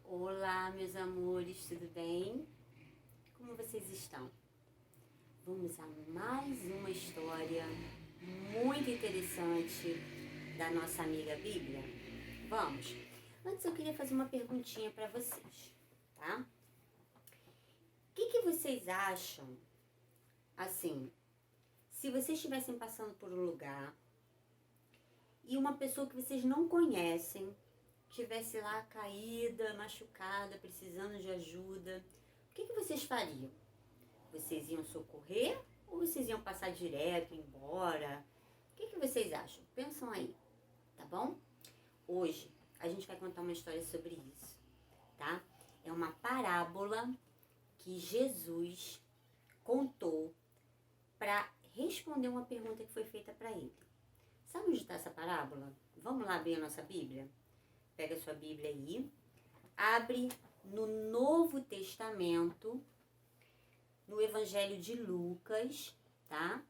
Olá, meus amores, tudo bem? Como vocês estão? Vamos a mais uma história muito interessante da nossa amiga Bíblia? Vamos! Antes eu queria fazer uma perguntinha para vocês, tá? O que vocês acham, assim, se vocês estivessem passando por um lugar e uma pessoa que vocês não conhecem estivesse lá caída, machucada, precisando de ajuda, o que vocês fariam? Vocês iam socorrer ou vocês iam passar direto, embora? O que vocês acham? Pensam aí, tá bom? Hoje a gente vai contar uma história sobre isso, tá? É uma parábola que Jesus contou para responder uma pergunta que foi feita para ele. Sabe onde está essa parábola? Vamos lá abrir a nossa Bíblia? Pega a sua Bíblia aí, abre no Novo Testamento, no Evangelho de Lucas, tá?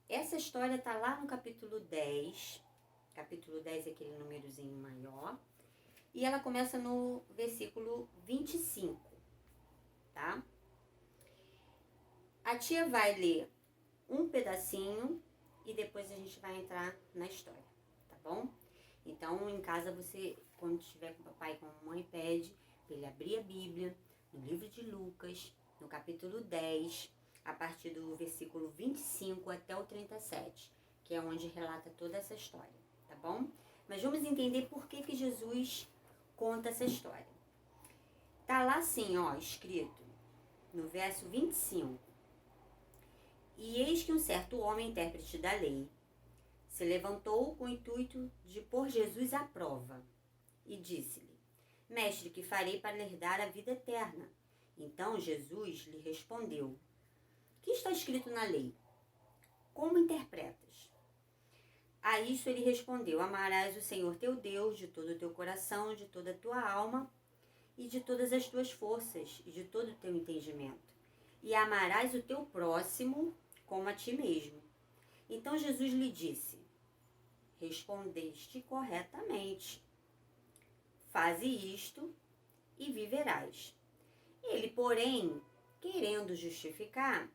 Essa história tá lá no capítulo 10. Capítulo 10 é aquele númerozinho maior. E ela começa no versículo 25, tá? A tia vai ler um pedacinho e depois a gente vai entrar na história, tá bom? Então, em casa, você, quando estiver com o papai e com a mamãe, pede para ele abrir a Bíblia no livro de Lucas, no capítulo 10, a partir do versículo 25 até o 37, que é onde relata toda essa história, tá bom? Mas vamos entender por que Jesus conta essa história. Tá lá assim, ó, escrito, no verso 25. E eis que um certo homem, intérprete da lei, se levantou com o intuito de pôr Jesus à prova e disse-lhe: Mestre, que farei para herdar a vida eterna? Então Jesus lhe respondeu: Que está escrito na lei? Como interpretas? A isso ele respondeu: Amarás o Senhor teu Deus de todo o teu coração, de toda a tua alma e de todas as tuas forças e de todo o teu entendimento. E amarás o teu próximo como a ti mesmo. Então Jesus lhe disse: Respondeste corretamente. Faze isto e viverás. Ele, porém, querendo justificar,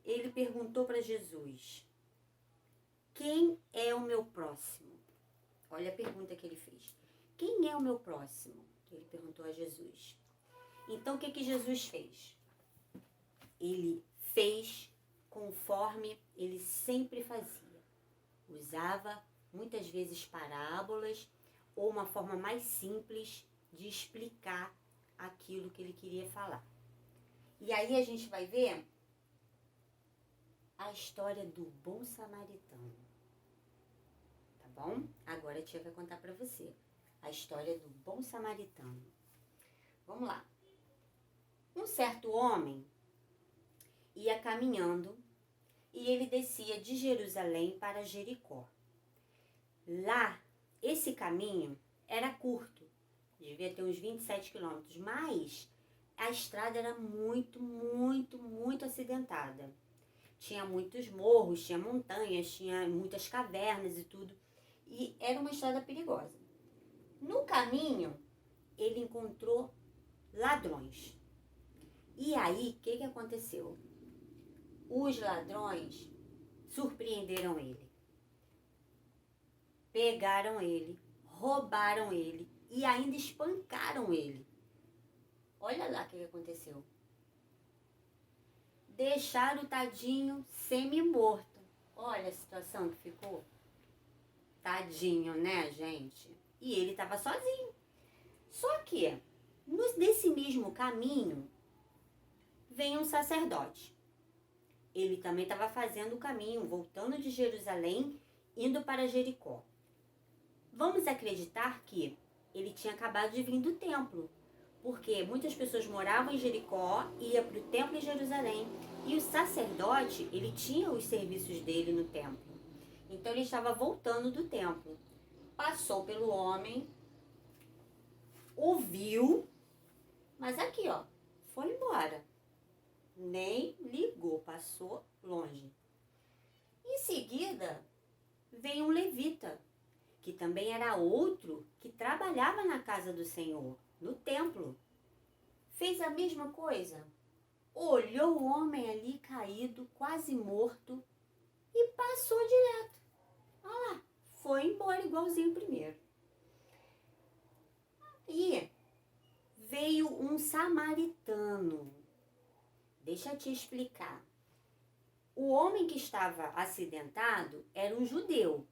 ele perguntou para Jesus: Quem é o meu próximo? Olha a pergunta que ele fez. Quem é o meu próximo? Ele perguntou a Jesus. Então, o que Jesus fez? Ele fez conforme ele sempre fazia. Usava muitas vezes parábolas ou uma forma mais simples de explicar aquilo que ele queria falar. E aí a gente vai ver a história do bom samaritano, tá bom? Agora a tia vai contar para você a história do bom samaritano. Vamos lá. Um certo homem ia caminhando e ele descia de Jerusalém para Jericó. Lá, esse caminho era curto, devia ter uns 27 quilômetros, mas a estrada era muito acidentada. Tinha muitos morros, tinha montanhas, tinha muitas cavernas e tudo. E era uma estrada perigosa. No caminho, ele encontrou ladrões. E aí, o que aconteceu? Os ladrões surpreenderam ele. Pegaram ele, roubaram ele e ainda espancaram ele. Olha lá o que aconteceu. Deixaram o tadinho semi-morto. Olha a situação que ficou. Tadinho, né, gente? E ele estava sozinho. Só que, nesse mesmo caminho, vem um sacerdote. Ele também estava fazendo o caminho, voltando de Jerusalém, indo para Jericó. Vamos acreditar que ele tinha acabado de vir do templo, porque muitas pessoas moravam em Jericó, iam para o templo em Jerusalém, e o sacerdote, ele tinha os serviços dele no templo. Então ele estava voltando do templo. Passou pelo homem, ouviu, mas aqui, ó, foi embora. Nem ligou, passou longe. seguida, veio um levita, que também era outro que trabalhava na casa do Senhor, no templo. Fez a mesma coisa. Olhou o homem ali caído, quase morto, e passou direto. Ah, foi embora igualzinho o primeiro. E veio um samaritano. Deixa eu te explicar. O homem que estava acidentado era um judeu.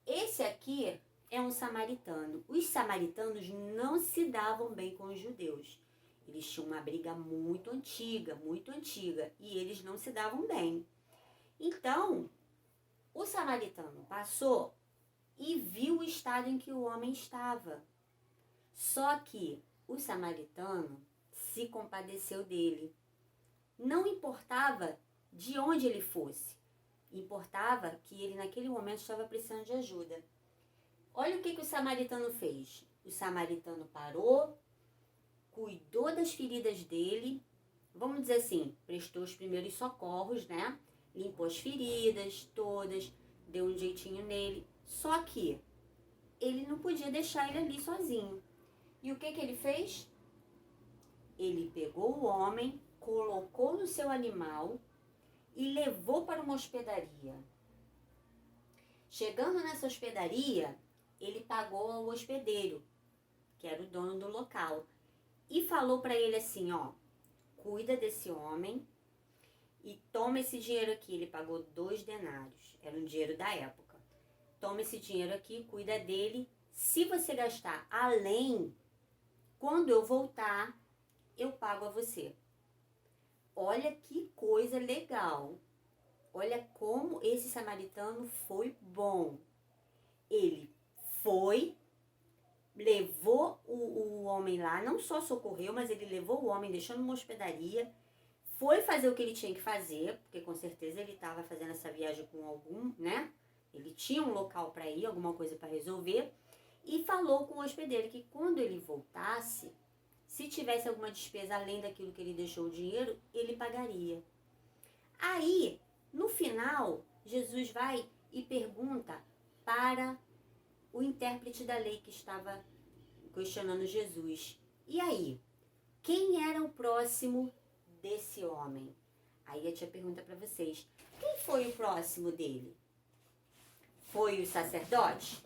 Esse aqui é um samaritano. Os samaritanos não se davam bem com os judeus. Eles tinham uma briga muito antiga, e eles não se davam bem. Então, o samaritano passou e viu o estado em que o homem estava. Só que o samaritano se compadeceu dele. Não importava de onde ele fosse. Importava que ele naquele momento estava precisando de ajuda. Olha o que o samaritano fez. O samaritano parou, cuidou das feridas dele, vamos dizer assim, prestou os primeiros socorros, né? Limpou as feridas todas, deu um jeitinho nele. Só que ele não podia deixar ele ali sozinho. E o que ele fez? Ele pegou o homem, colocou no seu animal e levou para uma hospedaria. Chegando nessa hospedaria, ele pagou ao hospedeiro, que era o dono do local, e falou para ele assim, ó, cuida desse homem e toma esse dinheiro aqui. Ele pagou 2 denários, era um dinheiro da época. Toma esse dinheiro aqui, cuida dele. Se você gastar além, quando eu voltar, eu pago a você. Olha que coisa legal. Olha como esse samaritano foi bom. Ele foi, levou o homem lá, não só socorreu, mas ele levou o homem, deixando numa hospedaria, foi fazer o que ele tinha que fazer, porque com certeza ele estava fazendo essa viagem com algum, né? Ele tinha um local para ir, alguma coisa para resolver, e falou com o hospedeiro que quando ele voltasse, se tivesse alguma despesa além daquilo que ele deixou o dinheiro, ele pagaria. Aí, no final, Jesus vai e pergunta para o intérprete da lei que estava questionando Jesus. E aí, quem era o próximo desse homem? Aí a tia pergunta para vocês, quem foi o próximo dele? Foi o sacerdote?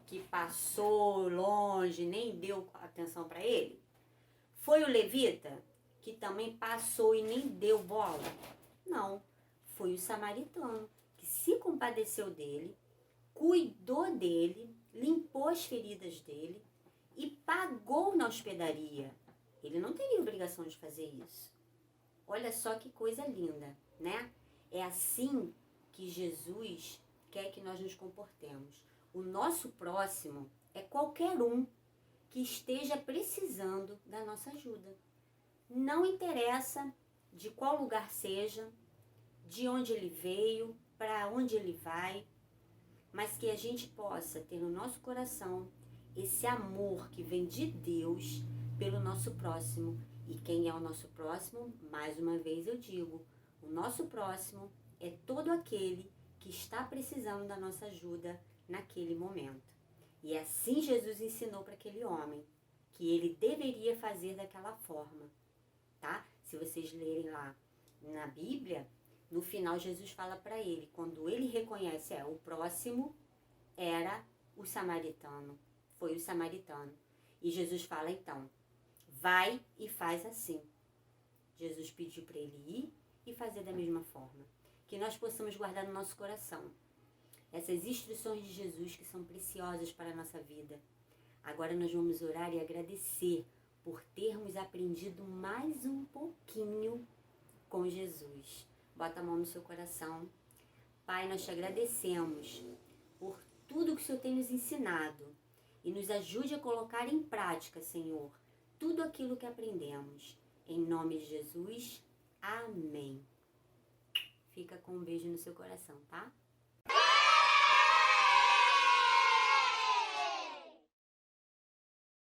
Que passou longe, nem deu atenção para ele? Foi o levita, que também passou e nem deu bola? Não, foi o samaritano, que se compadeceu dele, cuidou dele, limpou as feridas dele e pagou na hospedaria. Ele não teria obrigação de fazer isso. Olha só que coisa linda, né? É assim que Jesus quer que nós nos comportemos. O nosso próximo é qualquer um que esteja precisando da nossa ajuda. Não interessa de qual lugar seja, de onde ele veio, para onde ele vai, mas que a gente possa ter no nosso coração esse amor que vem de Deus pelo nosso próximo. E quem é o nosso próximo? Mais uma vez eu digo, o nosso próximo é todo aquele que está precisando da nossa ajuda naquele momento. E assim Jesus ensinou para aquele homem que ele deveria fazer daquela forma, tá? Se vocês lerem lá na Bíblia, no final Jesus fala para ele, quando ele reconhece, o próximo era o samaritano, foi o samaritano. E Jesus fala então, vai e faz assim. Jesus pediu para ele ir e fazer da mesma forma. Que nós possamos guardar no nosso coração essas instruções de Jesus que são preciosas para a nossa vida. Agora nós vamos orar e agradecer por termos aprendido mais um pouquinho com Jesus. Bota a mão no seu coração. Pai, nós te agradecemos por tudo que o Senhor tem nos ensinado e nos ajude a colocar em prática, Senhor, tudo aquilo que aprendemos. Em nome de Jesus, amém. Fica com um beijo no seu coração, tá?